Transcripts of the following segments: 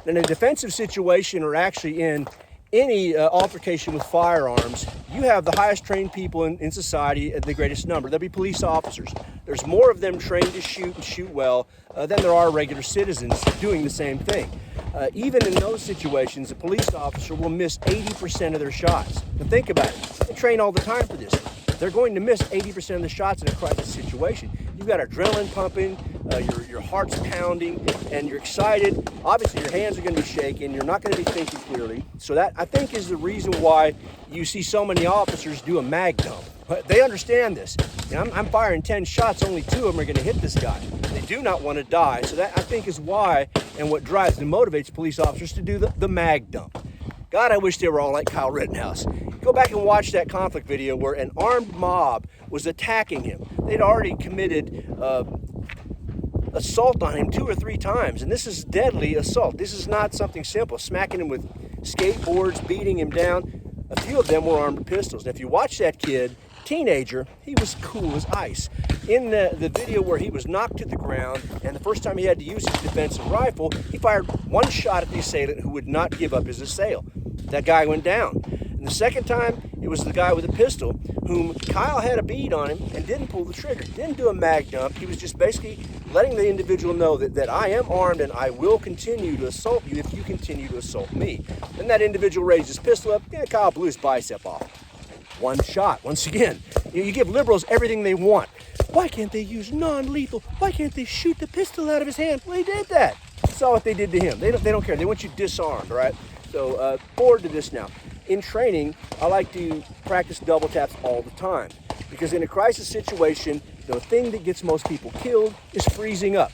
In a defensive situation, or actually in any altercation with firearms, you have the highest trained people in society at the greatest number. There'll be police officers. There's more of them trained to shoot and shoot well than there are regular citizens doing the same thing. Even in those situations, a police officer will miss 80% of their shots. Now think about it. They train all the time for this. They're going to miss 80% of the shots in a crisis situation. You've got adrenaline pumping, your heart's pounding, and you're excited. Obviously, your hands are going to be shaking. You're not going to be thinking clearly. So that, I think, is the reason why you see so many officers do a mag dump. But they understand this. You know, I'm firing 10 shots, only 2 of them are going to hit this guy. They do not want to die. So that, I think, is why and what drives and motivates police officers to do the mag dump. God, I wish they were all like Kyle Rittenhouse. Go back and watch that conflict video where an armed mob was attacking him. They'd already committed assault on him 2 or 3 times, and this is deadly assault. This is not something simple. Smacking him with skateboards, beating him down. A few of them were armed with pistols. And if you watch that kid, teenager, he was cool as ice. In the video where he was knocked to the ground, and the first time he had to use his defensive rifle, he fired 1 shot at the assailant who would not give up his assail. That guy went down. And the second time, it was the guy with a pistol, whom Kyle had a bead on him and didn't pull the trigger, didn't do a mag dump. He was just basically letting the individual know that I am armed and I will continue to assault you if you continue to assault me. Then that individual raised his pistol up, and Kyle blew his bicep off. 1 shot. Once again, you give liberals everything they want. Why can't they use non-lethal? Why can't they shoot the pistol out of his hand? Well, he did that. You saw what they did to him. They don't care. They want you disarmed, all right? So forward to this now. In training, I like to practice double taps all the time, because in a crisis situation, the thing that gets most people killed is freezing up.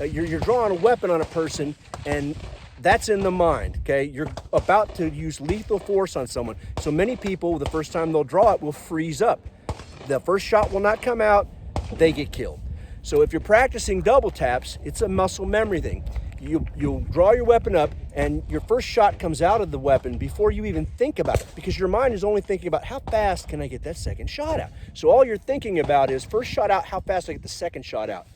You're drawing a weapon on a person, and that's in the mind, okay? You're about to use lethal force on someone. So many people, the first time they'll draw it, will freeze up. The first shot will not come out, they get killed. So if you're practicing double taps, it's a muscle memory thing. You'll draw your weapon up, and your first shot comes out of the weapon before you even think about it, because your mind is only thinking about how fast can I get that second shot out. So all you're thinking about is first shot out, how fast I get the second shot out.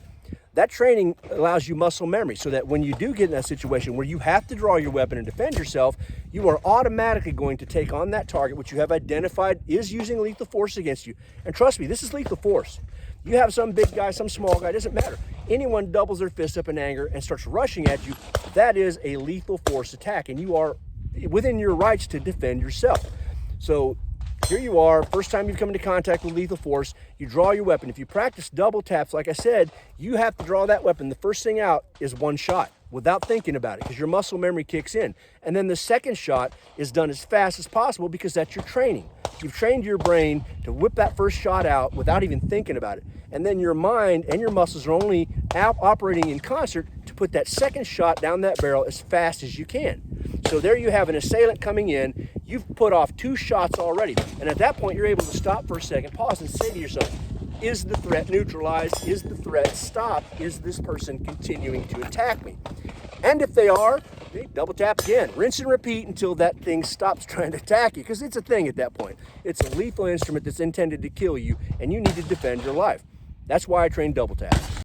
That training allows you muscle memory, so that when you do get in that situation where you have to draw your weapon and defend yourself, you are automatically going to take on that target, which you have identified is using lethal force against you. And trust me, this is lethal force. You have some big guy, some small guy, doesn't matter. Anyone doubles their fist up in anger and starts rushing at you, that is a lethal force attack, and you are within your rights to defend yourself. So here you are, first time you've come into contact with lethal force, you draw your weapon. If you practice double taps, like I said, you have to draw that weapon. The first thing out is 1 shot without thinking about it, because your muscle memory kicks in. And then the second shot is done as fast as possible, because that's your training. You've trained your brain to whip that first shot out without even thinking about it. And then your mind and your muscles are only operating in concert to put that second shot down that barrel as fast as you can. So there you have an assailant coming in. You've put off 2 shots already. And at that point, you're able to stop for a second, pause, and say to yourself, is the threat neutralized? Is the threat stopped? Is this person continuing to attack me? And if they are, double tap again. Rinse and repeat until that thing stops trying to attack you, because it's a thing at that point. It's a lethal instrument that's intended to kill you, and you need to defend your life. That's why I train double taps.